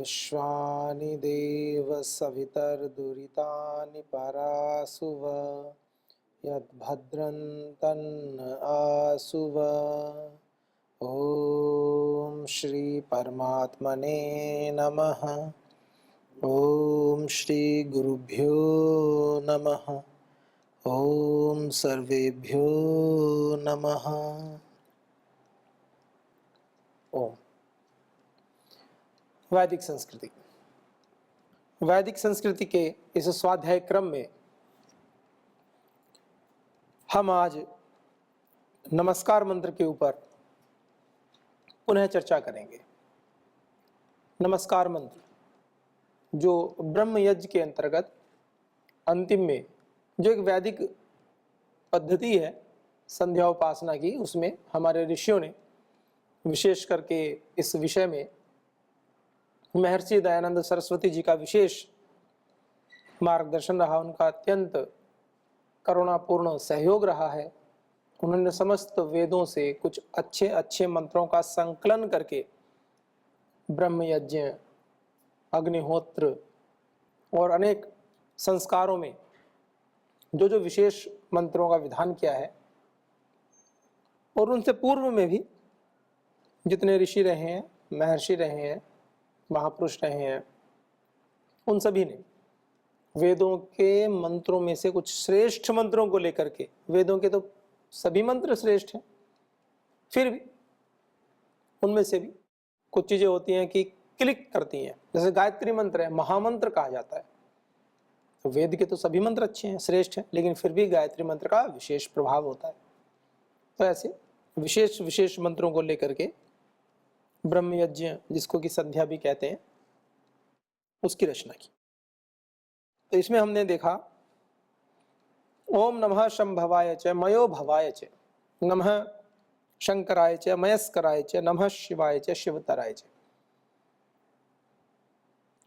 विश्वानि देव सवितर्दुरितानि परासुव यद्भद्रं तन्न आसुव। ओम श्री परमात्मने नमः। ओम श्री गुरुभ्यो नमः। ओम सर्वेभ्यो नमः। ओम। वैदिक संस्कृति। वैदिक संस्कृति के इस स्वाध्याय क्रम में हम आज नमस्कार मंत्र के ऊपर पुनः चर्चा करेंगे। नमस्कार मंत्र जो ब्रह्म यज्ञ के अंतर्गत अंतिम में जो एक वैदिक पद्धति है संध्या उपासना की, उसमें हमारे ऋषियों ने विशेष करके इस विषय में महर्षि दयानंद सरस्वती जी का विशेष मार्गदर्शन रहा, उनका अत्यंत करुणापूर्ण सहयोग रहा है। उन्होंने समस्त वेदों से कुछ अच्छे अच्छे मंत्रों का संकलन करके ब्रह्म यज्ञ, अग्निहोत्र और अनेक संस्कारों में जो जो विशेष मंत्रों का विधान किया है, और उनसे पूर्व में भी जितने ऋषि रहे हैं, महर्षि रहे हैं, महापुरुष रहे हैं, उन सभी ने वेदों के मंत्रों में से कुछ श्रेष्ठ मंत्रों को लेकर के, वेदों के तो सभी मंत्र श्रेष्ठ हैं, फिर भी उनमें से भी कुछ चीजें होती हैं कि क्लिक करती हैं। जैसे गायत्री मंत्र है, महामंत्र कहा जाता है। तो वेद के तो सभी मंत्र अच्छे हैं, श्रेष्ठ हैं, लेकिन फिर भी गायत्री मंत्र का विशेष प्रभाव होता है। तो ऐसे विशेष विशेष मंत्रों को लेकर के ब्रह्म यज्ञ, जिसको कि संध्या भी कहते हैं, उसकी रचना की। तो इसमें हमने देखा ओम नमः शंभवाय च मयो भवाय च, नमः शंकराय च मयस्कराय च, नमः शिवाय च शिवतराय च।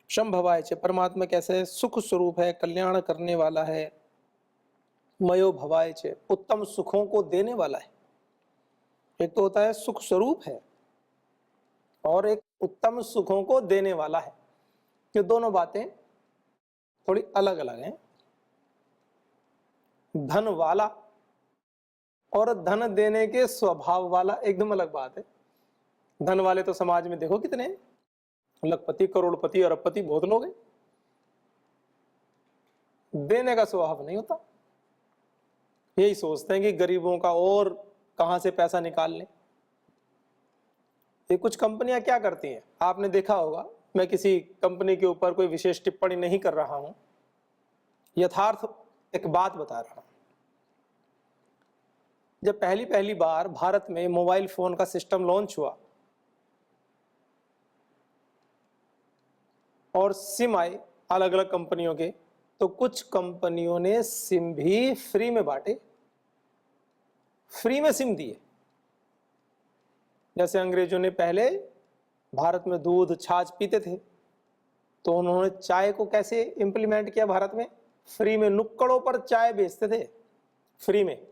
शंभवाय च परमात्मा कैसे सुख स्वरूप है, कल्याण करने वाला है। मयो भवाय च उत्तम सुखों को देने वाला है। एक तो होता है सुख स्वरूप है और एक उत्तम सुखों को देने वाला है। ये दोनों बातें थोड़ी अलग अलग हैं। धन वाला और धन देने के स्वभाव वाला एकदम अलग बात है। धन वाले तो समाज में देखो कितने हैं, लखपति, करोड़पति, अरबपति, बहुत लोग हैं। देने का स्वभाव नहीं होता, यही सोचते हैं कि गरीबों का और कहां से पैसा निकाल लें। ये कुछ कंपनियां क्या करती हैं, आपने देखा होगा, मैं किसी कंपनी के ऊपर कोई विशेष टिप्पणी नहीं कर रहा हूं, यथार्थ एक बात बता रहा हूं। जब पहली पहली बार भारत में मोबाइल फोन का सिस्टम लॉन्च हुआ और सिम आए अलग अलग कंपनियों के, तो कुछ कंपनियों ने सिम भी फ्री में बांटे, फ्री में सिम दिए। जैसे अंग्रेजों ने पहले भारत में दूध छाछ पीते थे, तो उन्होंने चाय को कैसे इंप्लीमेंट किया भारत में, फ्री में नुक्कड़ों पर चाय बेचते थे। फ्री में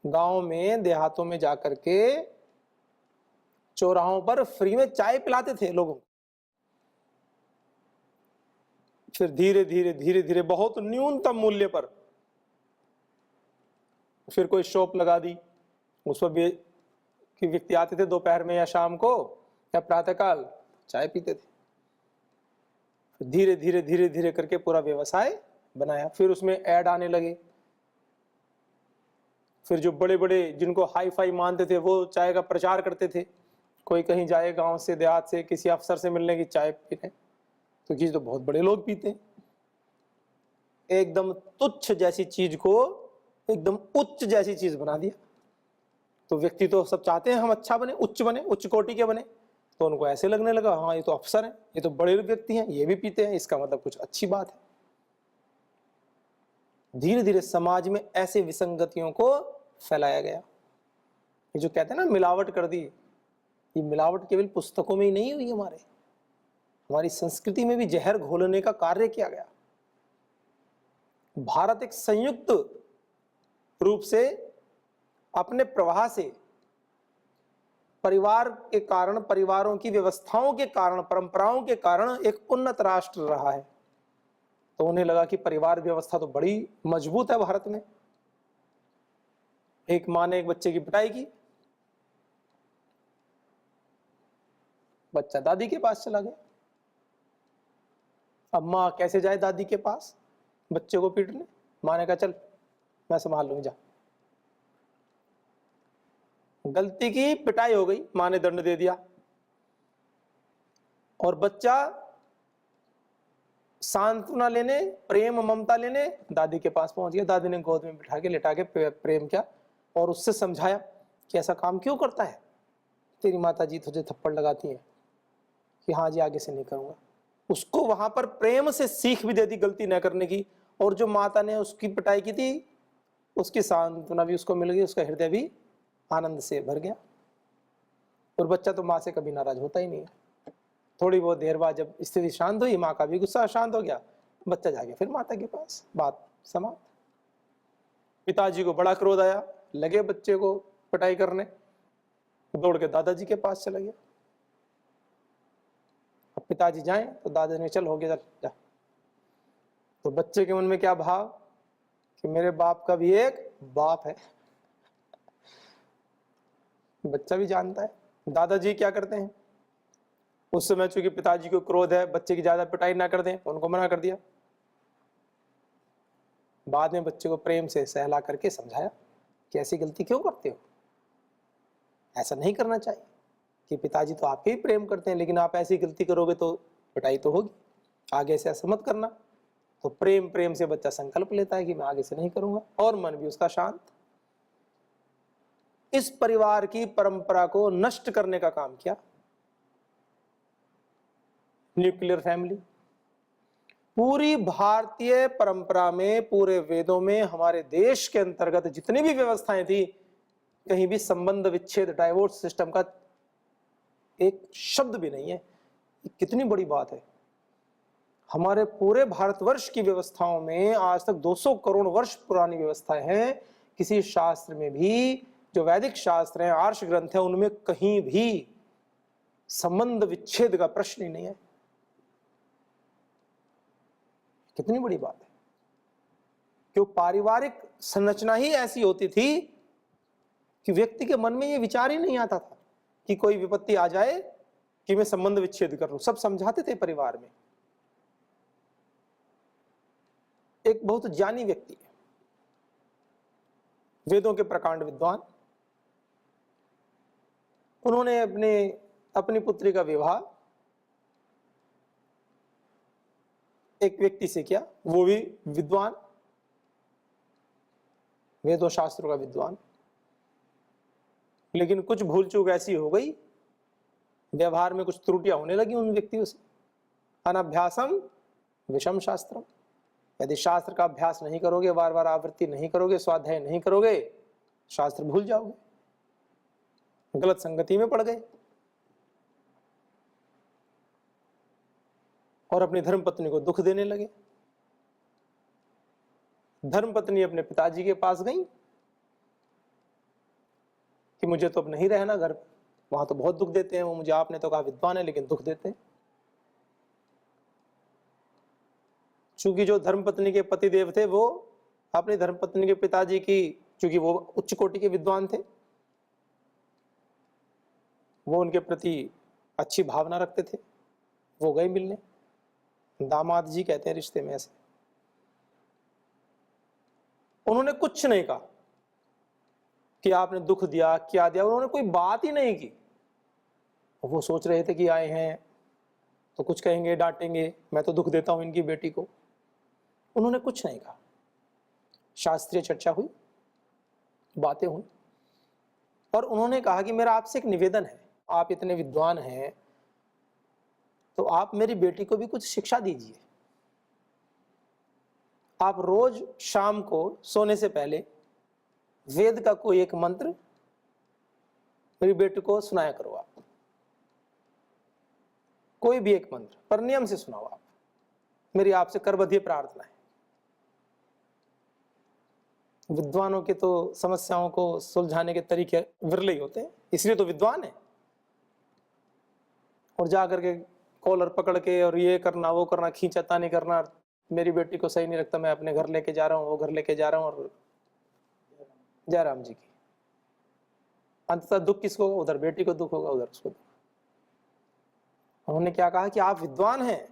गांव में देहातों में जाकर के चौराहों पर फ्री में चाय पिलाते थे लोगों को। फिर धीरे धीरे धीरे धीरे बहुत न्यूनतम मूल्य पर फिर कोई शॉप लगा दी, उस पर भी कि व्यक्ति आते थे दोपहर में या शाम को या प्रातःकाल चाय पीते थे। धीरे धीरे धीरे धीरे करके पूरा व्यवसाय बनाया। फिर उसमें ऐड आने लगे। फिर जो बड़े बड़े जिनको हाई फाई मानते थे वो चाय का प्रचार करते थे। कोई कहीं जाए गांव से देहात से किसी अफसर से मिलने की चाय पीते, तो चीज तो बहुत बड़े लोग पीते हैं। एकदम तुच्छ जैसी चीज को एकदम उच्च जैसी चीज बना दिया। तो व्यक्ति तो सब चाहते हैं हम अच्छा बने, उच्च कोटि के बने, तो उनको ऐसे लगने लगा हाँ ये तो अफसर हैं, ये तो बड़े व्यक्ति हैं, ये भी पीते हैं, इसका मतलब कुछ अच्छी बात है। धीरे धीरे समाज में ऐसे विसंगतियों को फैलाया गया। ये जो कहते हैं ना मिलावट कर दी, ये मिलावट केवल पुस्तकों में ही नहीं हुई, हमारी संस्कृति में भी जहर घोलने का कार्य किया गया। भारत एक संयुक्त रूप से अपने प्रवाह से परिवार के कारण, परिवारों की व्यवस्थाओं के कारण, परंपराओं के कारण एक उन्नत राष्ट्र रहा है। तो उन्हें लगा कि परिवार व्यवस्था तो बड़ी मजबूत है भारत में। एक माँ ने एक बच्चे की पिटाई की, बच्चा दादी के पास चला गया। अब माँ कैसे जाए दादी के पास बच्चे को पीटने? माँ ने कहा चल मैं संभाल लूंगी, जा। गलती की, पिटाई हो गई, माँ ने दंड दे दिया और बच्चा सांत्वना लेने, प्रेम ममता लेने दादी के पास पहुंच गया। दादी ने गोद में बिठा के, लिटा के प्रेम किया और उससे समझाया कि ऐसा काम क्यों करता है, तेरी माता जी तुझे थप्पड़ लगाती हैं, कि हाँ जी आगे से नहीं करूंगा। उसको वहां पर प्रेम से सीख भी दे दी गलती न करने की, और जो माता ने उसकी पिटाई की थी उसकी सांत्वना भी उसको मिल गई, उसका हृदय भी आनंद से भर गया। और बच्चा तो माँ से कभी नाराज होता ही नहीं है। थोड़ी बहुत देर बाद जब स्थिति शांत हुई, माँ का भी गुस्सा शांत हो गया, बच्चा जा गया फिर माता के पास, बात समाप्त। पिताजी को बड़ा क्रोध आया, लगे बच्चे को पिटाई करने, दौड़ के दादाजी के पास चला गया। अब पिताजी जाएं तो दादा ने चल हो गया, चल जा। तो बच्चे के मन में क्या भाव कि मेरे बाप का भी एक बाप है। बच्चा भी जानता है दादाजी क्या करते हैं। उस समय चूंकि पिताजी को क्रोध है, बच्चे की ज्यादा पिटाई ना कर दें, उनको मना कर दिया। बाद में बच्चे को प्रेम से सहला करके समझाया कि ऐसी गलती क्यों करते हो, ऐसा नहीं करना चाहिए, कि पिताजी तो आपके ही प्रेम करते हैं, लेकिन आप ऐसी गलती करोगे तो पिटाई तो होगी, आगे से ऐसा मत करना। तो प्रेम प्रेम से बच्चा संकल्प लेता है कि मैं आगे से नहीं करूंगा, और मन भी उसका शांत। इस परिवार की परंपरा को नष्ट करने का काम किया न्यूक्लियर फैमिली। पूरी भारतीय परंपरा में, पूरे वेदों में, हमारे देश के अंतर्गत जितनी भी व्यवस्थाएं थी, कहीं भी संबंध विच्छेद, डाइवोर्स सिस्टम का एक शब्द भी नहीं है। कितनी बड़ी बात है। हमारे पूरे भारतवर्ष की व्यवस्थाओं में आज तक 200 करोड़ वर्ष पुरानी व्यवस्थाएं हैं। किसी शास्त्र में भी, जो वैदिक शास्त्र हैं, आर्ष ग्रंथ है, उनमें कहीं भी संबंध विच्छेद का प्रश्न ही नहीं है। कितनी बड़ी बात है। क्यों? पारिवारिक संरचना ही ऐसी होती थी कि व्यक्ति के मन में यह विचार ही नहीं आता था कि कोई विपत्ति आ जाए कि मैं संबंध विच्छेद कर लूं। सब समझाते थे परिवार में। एक बहुत ज्ञानी व्यक्ति है, वेदों के प्रकांड विद्वान, उन्होंने अपनी पुत्री का विवाह एक व्यक्ति से किया, वो भी विद्वान, वेदों शास्त्रों का विद्वान। लेकिन कुछ भूल चूक ऐसी हो गई, व्यवहार में कुछ त्रुटियां होने लगी उन व्यक्तियों से। अनभ्यासम विषम शास्त्रम। यदि शास्त्र का अभ्यास नहीं करोगे, बार बार आवृत्ति नहीं करोगे, स्वाध्याय नहीं करोगे, शास्त्र भूल जाओगे। गलत संगति में पड़ गए और अपनी धर्मपत्नी को दुख देने लगे। धर्मपत्नी अपने पिताजी के पास गई कि मुझे तो अब नहीं रहना घर, वहां तो बहुत दुख देते हैं वो मुझे, आपने तो कहा विद्वान है लेकिन दुख देते हैं। चूंकि जो धर्मपत्नी के पतिदेव थे वो अपनी धर्मपत्नी के पिताजी की, चूंकि वो उच्च कोटि के विद्वान थे, वो उनके प्रति अच्छी भावना रखते थे। वो गए मिलने, दामाद जी कहते हैं रिश्ते में ऐसे। उन्होंने कुछ नहीं कहा कि आपने दुख दिया, क्या दिया, उन्होंने कोई बात ही नहीं की। वो सोच रहे थे कि आए हैं तो कुछ कहेंगे, डांटेंगे, मैं तो दुख देता हूं इनकी बेटी को। उन्होंने कुछ नहीं कहा। शास्त्रीय चर्चा हुई, बातें हुई, और उन्होंने कहा कि मेरा आपसे एक निवेदन है, आप इतने विद्वान हैं तो आप मेरी बेटी को भी कुछ शिक्षा दीजिए। आप रोज शाम को सोने से पहले वेद का कोई एक मंत्र मेरी बेटी को सुनाया करो। आप कोई भी एक मंत्र पर नियम से सुनाओ आप, मेरी आपसे करबद्ध प्रार्थना है। विद्वानों के तो समस्याओं को सुलझाने के तरीके विरले ही होते हैं, इसलिए तो विद्वान है। और जा करके कॉलर पकड़ के और ये करना वो करना, खींचातानी करना, मेरी बेटी को सही नहीं लगता, मैं अपने घर लेके जा रहा हूँ, वो घर लेके जा रहा हूँ, और जयराम जी की अंततः दुख किसको होगा? उधर बेटी को दुख होगा, उधर उसको दुख। उन्होंने क्या कहा कि आप विद्वान हैं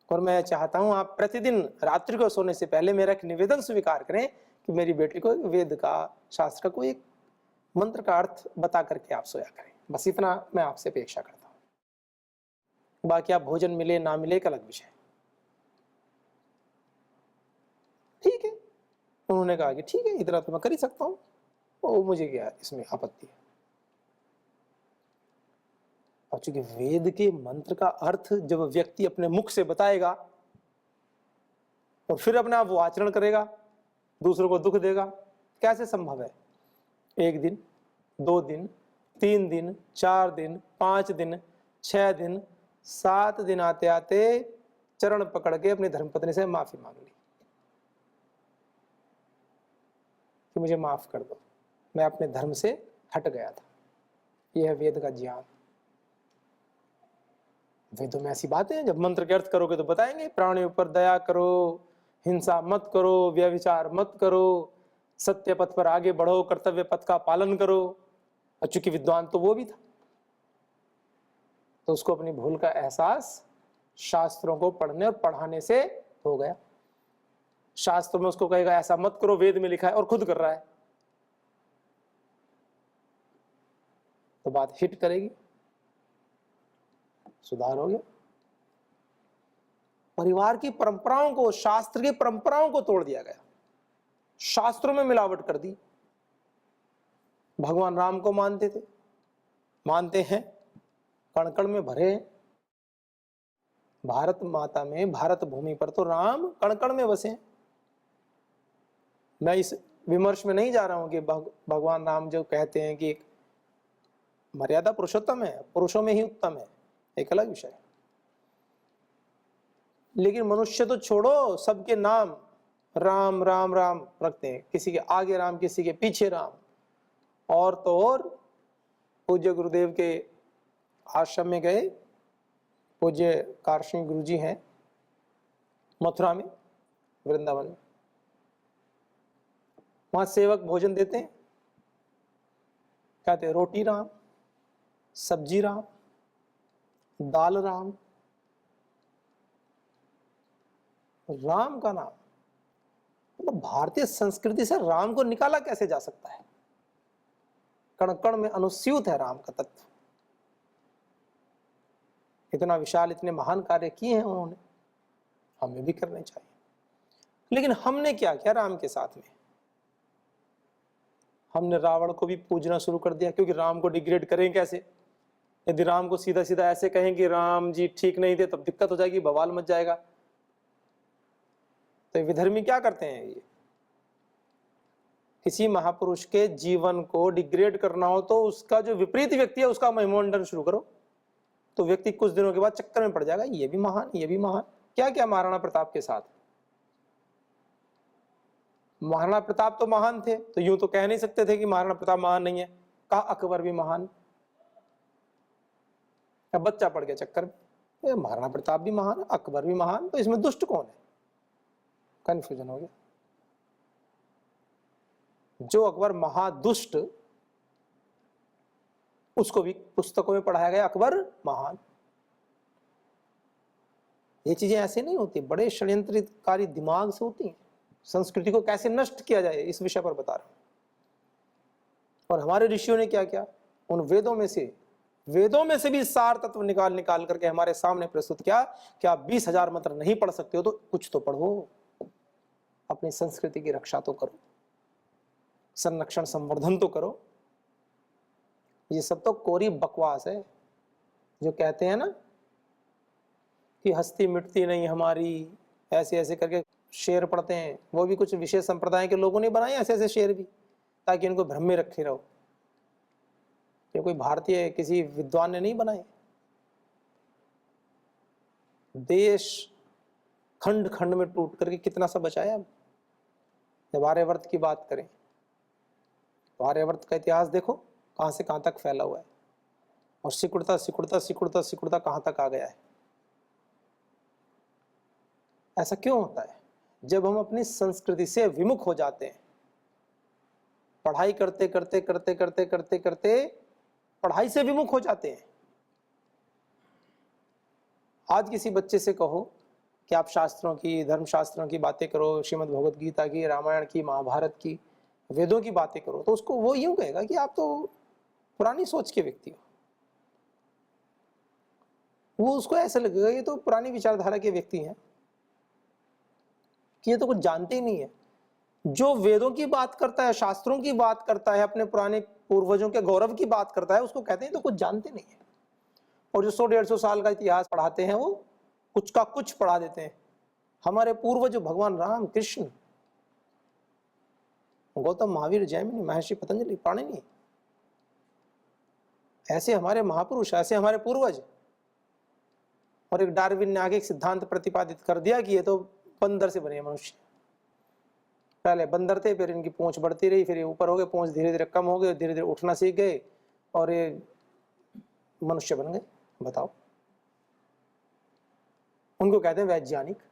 और मैं चाहता हूं आप प्रतिदिन रात्रि को सोने से पहले मेरा एक निवेदन स्वीकार करें कि मेरी बेटी को वेद का, शास्त्र का कोई एक मंत्र का अर्थ बता करके आप सोया करें। बस इतना मैं आपसे अपेक्षा करता हूं, बाकी आप भोजन मिले ना मिले एक अलग विषय। ठीक है, उन्होंने कहा कि ठीक है, इतना तो मैं कर ही सकता हूं, वो मुझे क्या इसमें आपत्ति है। और चूंकि वेद के मंत्र का अर्थ जब व्यक्ति अपने मुख से बताएगा और फिर अपने आप वो आचरण करेगा, दूसरों को दुख देगा, कैसे संभव है? 1 दिन, 2 दिन, 3 दिन, 4 दिन, 5 दिन, 6 दिन, 7 दिन आते आते चरण पकड़ के अपनी धर्मपत्नी से माफी मांग ली कि मुझे माफ कर दो, मैं अपने धर्म से हट गया था। यह है वेद का ज्ञान। वेदों में ऐसी बातें हैं, जब मंत्र के अर्थ करोगे तो बताएंगे, प्राणियों पर दया करो, हिंसा मत करो, व्यभिचार मत करो, सत्य पथ पर आगे बढ़ो, कर्तव्य पथ का पालन करो। और चूंकि विद्वान तो वो भी था, तो उसको अपनी भूल का एहसास शास्त्रों को पढ़ने और पढ़ाने से हो गया। शास्त्रों में उसको कहेगा ऐसा मत करो, वेद में लिखा है, और खुद कर रहा है, तो बात हिट करेगी, सुधार हो गया। परिवार की परंपराओं को, शास्त्र की परंपराओं को तोड़ दिया गया, शास्त्रों में मिलावट कर दी। भगवान राम को मानते थे, मानते हैं, कण कण में भरे हैं। भारत माता में, भारत भूमि पर तो राम कण कण में बसे हैं। मैं इस विमर्श में नहीं जा रहा हूं कि भगवान राम जो कहते हैं कि मर्यादा पुरुषोत्तम है, पुरुषों में ही उत्तम है, एक अलग विषय है। लेकिन मनुष्य तो छोड़ो, सबके नाम राम राम राम रखते हैं, किसी के आगे राम, किसी के पीछे राम। और तो और पूज्य गुरुदेव के आश्रम में गए, पूज्य कारसिंह गुरु जी हैं मथुरा में, वृंदावन में, वहां सेवक भोजन देते हैं, कहते हैं रोटी राम, सब्जी राम, दाल राम, राम का नाम। मतलब भारतीय संस्कृति से राम को निकाला कैसे जा सकता है? कण कण में अनुस्यूत है राम का तत्व। इतना विशाल, इतने महान कार्य किए हैं उन्होंने, हमें भी करने चाहिए। लेकिन हमने क्या किया राम के साथ में? हमने रावण को भी पूजना शुरू कर दिया, क्योंकि राम को डिग्रेड करें कैसे? यदि राम को सीधा सीधा ऐसे कहें कि राम जी ठीक नहीं थे, तब दिक्कत हो जाएगी, बवाल मच जाएगा। तो विधर्मी क्या करते हैं, ये किसी महापुरुष के जीवन को डिग्रेड करना हो तो उसका जो विपरीत व्यक्ति है उसका महिमामंडन शुरू करो, तो व्यक्ति कुछ दिनों के बाद चक्कर में पड़ जाएगा, ये भी महान, ये भी महान। क्या क्या महाराणा प्रताप के साथ? महाराणा प्रताप तो महान थे, तो यूं तो कह नहीं सकते थे कि महाराणा प्रताप महान नहीं है। कहा अकबर भी महान, अब बच्चा पड़ गया चक्कर में, महाराणा प्रताप भी महान, अकबर भी महान, तो इसमें दुष्ट कौन है? कंफ्यूजन हो गया। जो अकबर महादुष्ट, उसको भी पुस्तकों में पढ़ाया गया अकबर महान। ये चीजें ऐसे नहीं होती, बड़े षड्यंत्रकारी दिमाग से होती हैं। संस्कृति को कैसे नष्ट किया जाए, इस विषय पर बता रहा हूं। और हमारे ऋषियों ने क्या किया, उन वेदों में से भी सार तत्व निकाल निकाल करके हमारे सामने प्रस्तुत किया कि आप 20,000 मंत्र नहीं पढ़ सकते हो तो कुछ तो पढ़ो, अपनी संस्कृति की रक्षा तो करो, संरक्षण संवर्धन तो करो। ये सब तो कोरी बकवास है। जो कहते हैं ना कि हस्ती मिटती नहीं हमारी, ऐसे ऐसे करके शेर पढ़ते हैं, वो भी कुछ विशेष संप्रदाय के लोगों ने बनाए ऐसे ऐसे शेर भी, ताकि इनको भ्रम में रखे रहो। ये कोई भारतीय किसी विद्वान ने नहीं बनाए। देश खंड खंड में टूट करके कितना सा बचाया। जब आर्यवर्त की बात करें तो आर्यवर्त का इतिहास देखो कहां से कहां तक फैला हुआ है। और सिकुड़ता सिकुड़ता सिकुड़ता सिकुड़ता कहाँ तक आ गया है। ऐसा क्यों होता है? जब हम अपनी संस्कृति से विमुख हो जाते हैं, पढ़ाई करते करते करते करते करते करते पढ़ाई से विमुख हो जाते हैं। आज किसी बच्चे से कहो कि आप शास्त्रों की, धर्मशास्त्रों की बातें करो, श्रीमद् भगवत गीता की, रामायण की, महाभारत की, वेदों की बातें करो, तो उसको वो यूं कहेगा कि आप तो पुरानी सोच के व्यक्ति हो। वो उसको ऐसा लगेगा ये तो पुरानी विचारधारा के व्यक्ति हैं, कि ये तो कुछ जानते ही नहीं है। जो वेदों की बात करता है, शास्त्रों की बात करता है, अपने पुराने पूर्वजों के गौरव की बात करता है, उसको कहते हैं तो कुछ जानते नहीं है। और जो 100-150 साल का इतिहास पढ़ाते हैं वो कुछ का कुछ पढ़ा देते हैं। हमारे पूर्वज भगवान राम, कृष्ण, गौतम, महावीर, जैमिनी, महर्षि पतंजलि, पाणिनि, ऐसे हमारे महापुरुष, ऐसे हमारे पूर्वज। और एक डार्विन ने आगे एक सिद्धांत प्रतिपादित कर दिया कि ये तो बंदर से बने मनुष्य। पहले बंदर थे, फिर इनकी पूंछ बढ़ती रही, फिर ये ऊपर हो गए, पूंछ धीरे धीरे कम हो गए, धीरे धीरे उठना सीख गए और ये मनुष्य बन गए। बताओ, उनको कहते हैं वैज्ञानिक।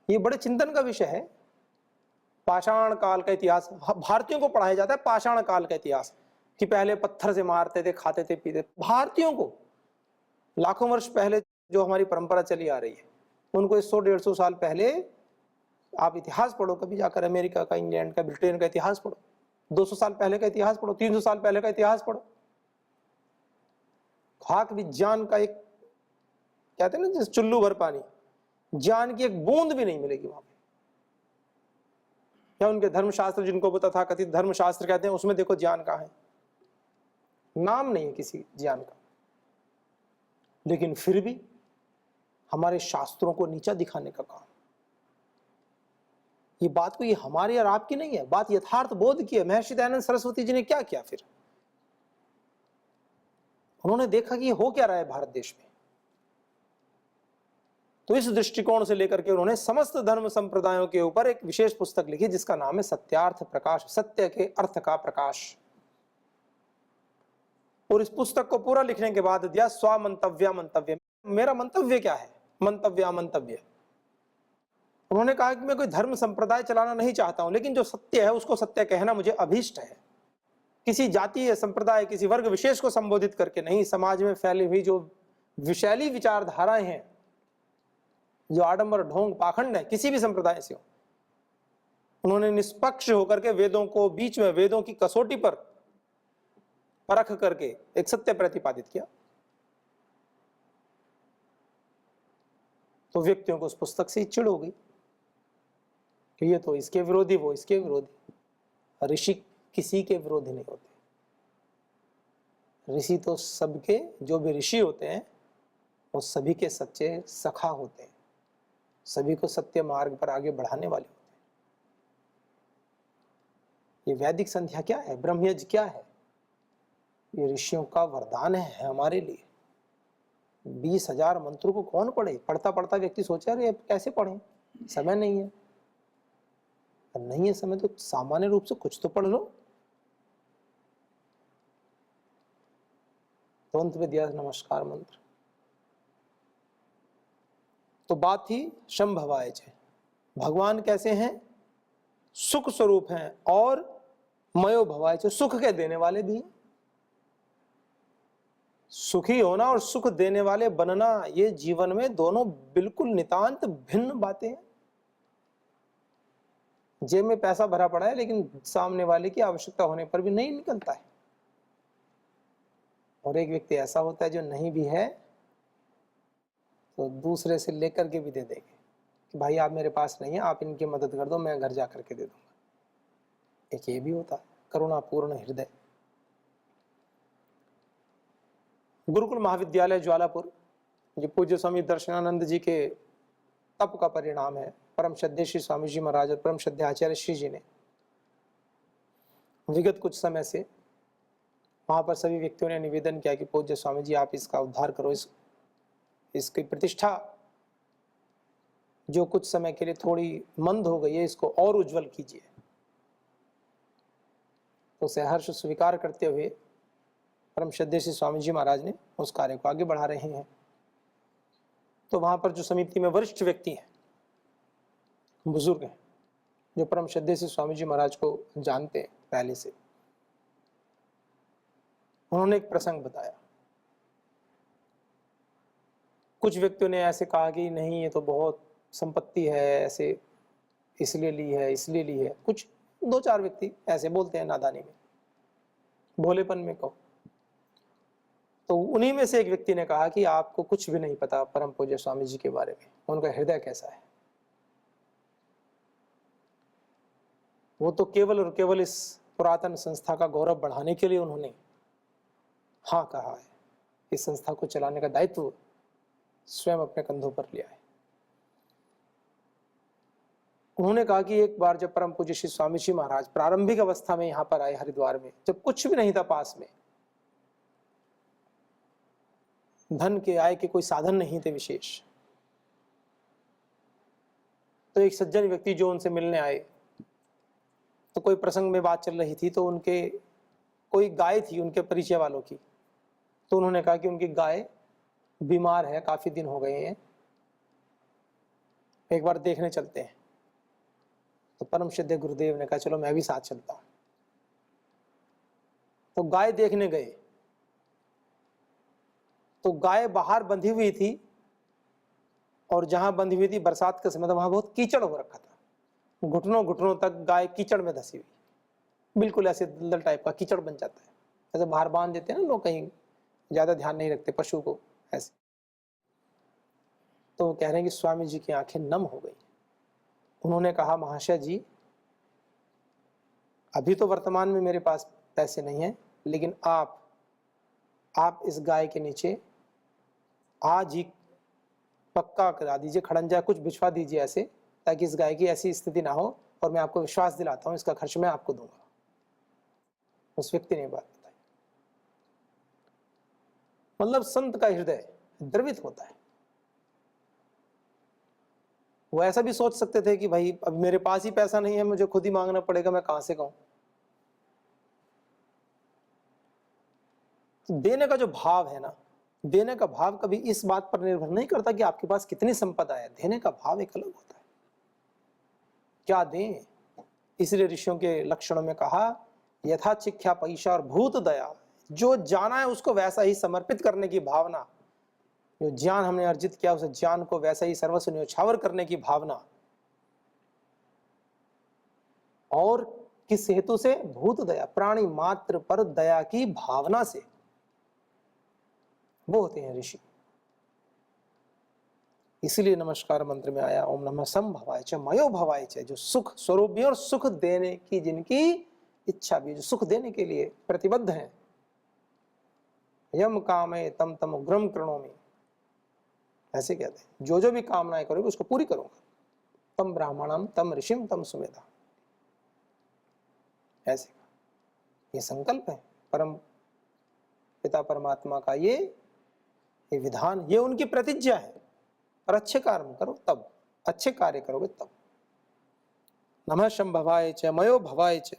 ये बड़े चिंतन का विषय है। पाषाण काल का इतिहास भारतीयों को पढ़ाया जाता है। पाषाण काल का इतिहास कि पहले पत्थर से मारते थे, खाते थे, पीते। भारतीयों को लाखों वर्ष पहले जो हमारी परंपरा चली आ रही है, उनको 100-150 साल पहले आप इतिहास पढ़ो, कभी जाकर अमेरिका का, इंग्लैंड का, ब्रिटेन का इतिहास पढ़ो, 200 साल पहले का इतिहास पढ़ो, 300 साल पहले का इतिहास पढ़ो। खाक विज्ञान का एक, कहते हैं ना, जिस चुल्लू भर पानी, ज्ञान की एक बूंद भी नहीं मिलेगी वहां पे। या उनके धर्मशास्त्र, जिनको तथा कथित धर्मशास्त्र कहते हैं, उसमें देखो ज्ञान कहाँ है, नाम नहीं है किसी ज्ञान का। लेकिन फिर भी हमारे शास्त्रों को नीचा दिखाने का काम। ये बात कोई हमारी और आपकी नहीं है, बात यथार्थ बोध की है। महर्षि दयानंद सरस्वती जी ने क्या किया? फिर उन्होंने देखा कि हो क्या रहा है भारत देश में, तो इस दृष्टिकोण से लेकर के उन्होंने समस्त धर्म संप्रदायों के ऊपर एक विशेष पुस्तक लिखी जिसका नाम है सत्यार्थ प्रकाश, सत्य के अर्थ का प्रकाश। और इस पुस्तक को पूरा लिखने के बाद दिया स्वमंतव्य मंतव्य। मेरा मंतव्य क्या है? मंतव्य मंतव्य। उन्होंने कहा कि मैं कोई धर्म संप्रदाय चलाना नहीं चाहता हूं, लेकिन जो सत्य है उसको सत्य कहना मुझे अभीष्ट है। किसी जाति या संप्रदाय, किसी वर्ग विशेष को संबोधित करके नहीं, समाज में फैली हुई जो विषैली विचारधाराएं हैं, जो आडंबर, ढोंग, पाखंड है, किसी भी संप्रदाय से हो, उन्होंने निष्पक्ष होकर के वेदों को बीच में, वेदों की कसौटी पर परख करके एक सत्य प्रतिपादित किया। तो व्यक्तियों को उस पुस्तक से चिढ़ हो गई कि ये तो इसके विरोधी, वो इसके विरोधी। ऋषि किसी के विरोधी नहीं होते। ऋषि तो सबके, जो भी ऋषि होते हैं वो सभी के सच्चे सखा होते हैं, सभी को सत्य मार्ग पर आगे बढ़ाने वाले होते हैं। ये वैदिक संध्या क्या है? ब्रह्मयज्ञ क्या है? ये ऋषियों का वरदान है हमारे लिए। 20,000 मंत्रों को कौन पढ़े? पढ़ता पढ़ता व्यक्ति सोचा अरे कैसे पढ़े, समय नहीं है। नहीं है समय तो सामान्य रूप से कुछ तो पढ़ लो। तो अंत में दिया नमस्कार मंत्र। तो बात थी शंभवाय जय। भगवान कैसे हैं? सुख स्वरूप हैं और मयो भवाय जय, सुख के देने वाले भी हैं। सुखी होना और सुख देने वाले बनना, ये जीवन में दोनों बिल्कुल नितांत भिन्न बातें हैं। जेब में पैसा भरा पड़ा है लेकिन सामने वाले की आवश्यकता होने पर भी नहीं निकलता है। और एक व्यक्ति ऐसा होता है जो नहीं भी है तो दूसरे से लेकर के भी दे देंगे कि भाई आप मेरे पास नहीं है, आप इनकी मदद कर दो, मैं घर जा करके दे दूंगा। एक ये भी होता है करुणापूर्ण हृदय। गुरुकुल महाविद्यालय ज्वालापुर, जो पूज्य स्वामी दर्शनानंद जी के तप का परिणाम है। परम श्रद्धेय श्री स्वामी जी महाराज और परम श्रद्धेय आचार्य श्री जी ने विगत कुछ समय से वहां पर सभी व्यक्तियों ने निवेदन किया कि पूज्य स्वामी जी आप इसका उद्धार करो, इसकी प्रतिष्ठा जो कुछ समय के लिए थोड़ी मंद हो गई है इसको और उज्जवल कीजिए। तो उसे हर्ष स्वीकार करते हुए परम श्रद्धेय श्री स्वामी जी महाराज ने उस कार्य को आगे बढ़ा रहे हैं। तो वहां पर जो समिति में वरिष्ठ व्यक्ति हैं, बुजुर्ग हैं, जो परम श्रद्धेय श्री स्वामी जी महाराज को जानते हैं पहले से, उन्होंने एक प्रसंग बताया। कुछ व्यक्तियों ने ऐसे कहा कि नहीं, ये तो बहुत संपत्ति है, ऐसे इसलिए ली है, इसलिए ली है। कुछ 2-4 व्यक्ति ऐसे बोलते हैं नादानी में, भोलेपन में कहो। तो उन्हीं में से एक व्यक्ति ने कहा कि आपको कुछ भी नहीं पता परम पूज्य स्वामी जी के बारे में, उनका हृदय कैसा है। वो तो केवल और केवल इस पुरातन संस्था का गौरव बढ़ाने के लिए उन्होंने हाँ कहा है। इस संस्था को चलाने का दायित्व स्वयं अपने कंधों पर लिया है। उन्होंने कहा कि एक बार जब परम पूज्य श्री स्वामी जी महाराज प्रारंभिक अवस्था में यहाँ पर आए हरिद्वार में, जब कुछ भी नहीं था पास में, धन के आय के कोई साधन नहीं थे विशेष, तो एक सज्जन व्यक्ति जो उनसे मिलने आए, तो कोई प्रसंग में बात चल रही थी, तो उनके कोई गाय थी उनके परिचय वालों की, तो उन्होंने कहा कि उनकी गाय बीमार है, काफी दिन हो गए हैं, एक बार देखने चलते हैं। तो परम श्रद्धेय गुरुदेव ने कहा चलो मैं भी साथ चलता हूं। तो गाय देखने गए, तो गाय बाहर बंधी हुई थी, और जहां बंधी हुई थी बरसात का समय था, वहां बहुत कीचड़ हो रखा था। घुटनों घुटनों तक गाय कीचड़ में धसी हुई, बिल्कुल ऐसे दलदल टाइप का कीचड़ बन जाता है। ऐसे बाहर बांध देते हैं ना लोग, कहीं ज्यादा ध्यान नहीं रखते पशु को ऐसे। तो कह रहे हैं कि स्वामी जी की आंखें नम हो गई। उन्होंने कहा महाशय जी, अभी तो वर्तमान में मेरे पास पैसे नहीं है, लेकिन आप इस गाय के नीचे आज ही पक्का करा दीजिए, खड़ंजा कुछ बिछवा दीजिए ऐसे, ताकि इस गाय की ऐसी स्थिति ना हो, और मैं आपको विश्वास दिलाता हूं इसका खर्च मैं आपको दूंगा। उस व्यक्ति ने बात बताई। मतलब संत का हृदय द्रवित होता है। वो ऐसा भी सोच सकते थे कि भाई अब मेरे पास ही पैसा नहीं है, मुझे खुद ही मांगना पड़ेगा, मैं कहां से कहूं। तो देने का जो भाव है ना, देने का भाव कभी इस बात पर निर्भर नहीं करता कि आपके पास कितनी संपदा है। देने का भाव एक अलग होता है, क्या दें। इसलिए ऋषियों के लक्षणों में कहा यथा चिख्या पैसा और भूत दया, जो जाना है उसको वैसा ही समर्पित करने की भावना, जो ज्ञान हमने अर्जित किया उस ज्ञान को वैसा ही सर्वस्व न्योछावर करने की भावना। और किस हेतु से? भूत दया, प्राणी मात्र पर दया की भावना से वो होते हैं ऋषि। इसलिए नमस्कार मंत्र में आया ओम नमः संभवाय च मयो भवाय च, जो सुख स्वरूप भी और सुख देने की जिनकी इच्छा भी, जो सुख देने के लिए प्रतिबद्ध हैं। यम कामे तम तम उग्रम कृणोमि, ऐसे कहते हैं जो जो भी कामनाएं करोगे उसको पूरी करूंगा। तम ब्राह्मणम तम ऋषिम तम सुमेधा, ऐसे ये संकल्प है परम पिता परमात्मा का, ये विधान, ये उनकी प्रतिज्ञा है। और अच्छे कर्म करो तब, अच्छे कार्य करोगे तब। नमः शंभवाय च मयो भवाय च,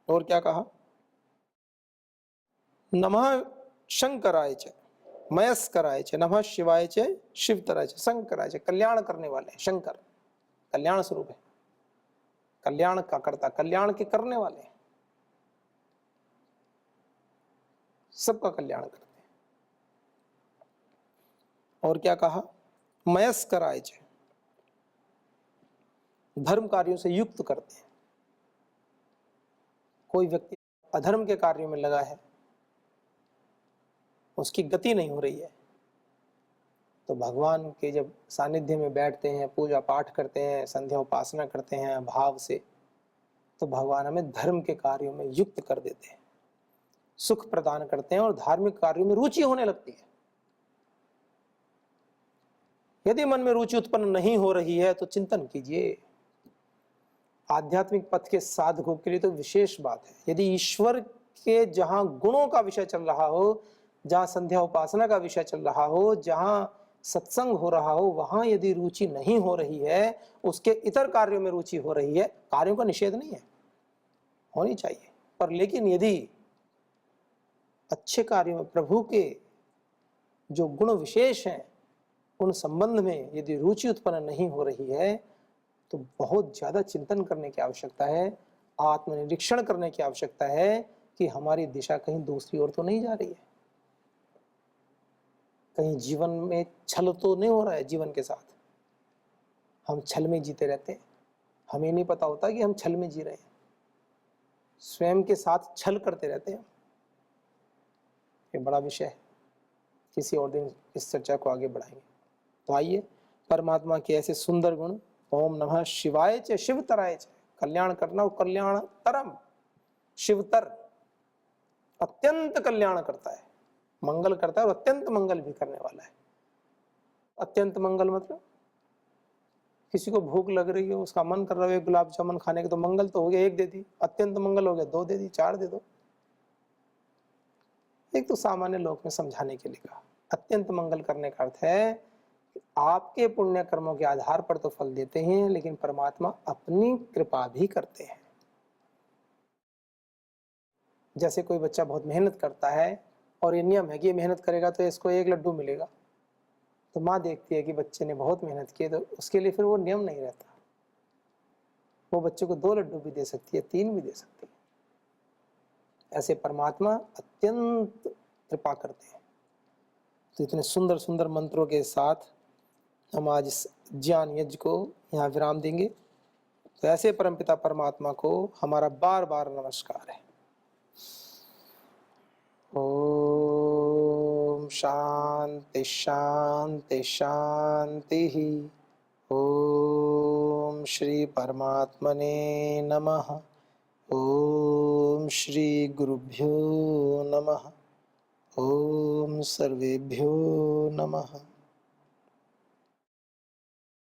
और क्या कहा? नमः शंकराय च मयस्कराय च, नमः शिवाय च शिवतराय च, शंकराय च, कल्याण करने वाले। शंकर कल्याण स्वरूप है, कल्याण का करता, कल्याण के करने वाले, सबका कल्याण करते हैं। और क्या कहा? मयस्कराय च, धर्म कार्यों से युक्त करते हैं। कोई व्यक्ति अधर्म के कार्यों में लगा है, उसकी गति नहीं हो रही है, तो भगवान के जब सानिध्य में बैठते हैं, पूजा पाठ करते हैं, संध्या उपासना करते हैं भाव से, तो भगवान हमें धर्म के कार्यों में युक्त कर देते हैं, सुख प्रदान करते हैं और धार्मिक कार्यों में रुचि होने लगती है। यदि मन में रुचि उत्पन्न नहीं हो रही है तो चिंतन कीजिए। आध्यात्मिक पथ के साधकों के लिए तो विशेष बात है। यदि ईश्वर के जहां गुणों का विषय चल रहा हो, जहां संध्या उपासना का विषय चल रहा हो, जहां सत्संग हो रहा हो, वहां यदि रुचि नहीं हो रही है, उसके इतर कार्यों में रुचि हो रही है, कार्यों का निषेध नहीं है, होनी चाहिए, पर लेकिन यदि अच्छे कार्यों में प्रभु के जो गुण विशेष हैं उन संबंध में यदि रुचि उत्पन्न नहीं हो रही है तो बहुत ज्यादा चिंतन करने की आवश्यकता है, आत्मनिरीक्षण करने की आवश्यकता है कि हमारी दिशा कहीं दूसरी ओर तो नहीं जा रही है, कहीं जीवन में छल तो नहीं हो रहा है। जीवन के साथ हम छल में जीते रहते हैं, हमें नहीं पता होता कि हम छल में जी रहे हैं, स्वयं के साथ छल करते रहते हैं। ये बड़ा विषय है, किसी और दिन इस चर्चा को आगे बढ़ाएंगे। तो आइए परमात्मा के ऐसे सुंदर गुण, ओम नमः शिवाय च शिवतराय च, कल्याण करना और कल्याण तरम, शिवतर अत्यंत कल्याण करता है, मंगल करता है और अत्यंत मंगल भी करने वाला है। अत्यंत मंगल मतलब किसी को भूख लग रही हो, उसका मन कर रहा है गुलाब जामुन खाने के, तो मंगल तो हो गया 1 दे दी, अत्यंत मंगल हो गया 2 दे दी, 4 दे दो। एक तो सामान्य लोक में समझाने के लिए कहा। अत्यंत मंगल करने का अर्थ है कि आपके पुण्य कर्मों के आधार पर तो फल देते हैं, लेकिन परमात्मा अपनी कृपा भी करते हैं। जैसे कोई बच्चा बहुत मेहनत करता है और ये नियम है कि ये मेहनत करेगा तो इसको 1 लड्डू मिलेगा, तो माँ देखती है कि बच्चे ने बहुत मेहनत की है, तो उसके लिए फिर वो नियम नहीं रहता, वो बच्चे को 2 लड्डू भी दे सकती है, 3 भी दे सकती है। ऐसे परमात्मा अत्यंत कृपा करते हैं। तो इतने सुंदर सुंदर मंत्रों के साथ हम आज इस ज्ञान यज्ञ को यहाँ विराम देंगे। तो ऐसे परमपिता परमात्मा को हमारा बार बार नमस्कार है। ओम शांति शांति शांति। ओम श्री परमात्मने नमः। ओम श्री गुरुभ्यो नमः। ओम सर्वेभ्यो नमः।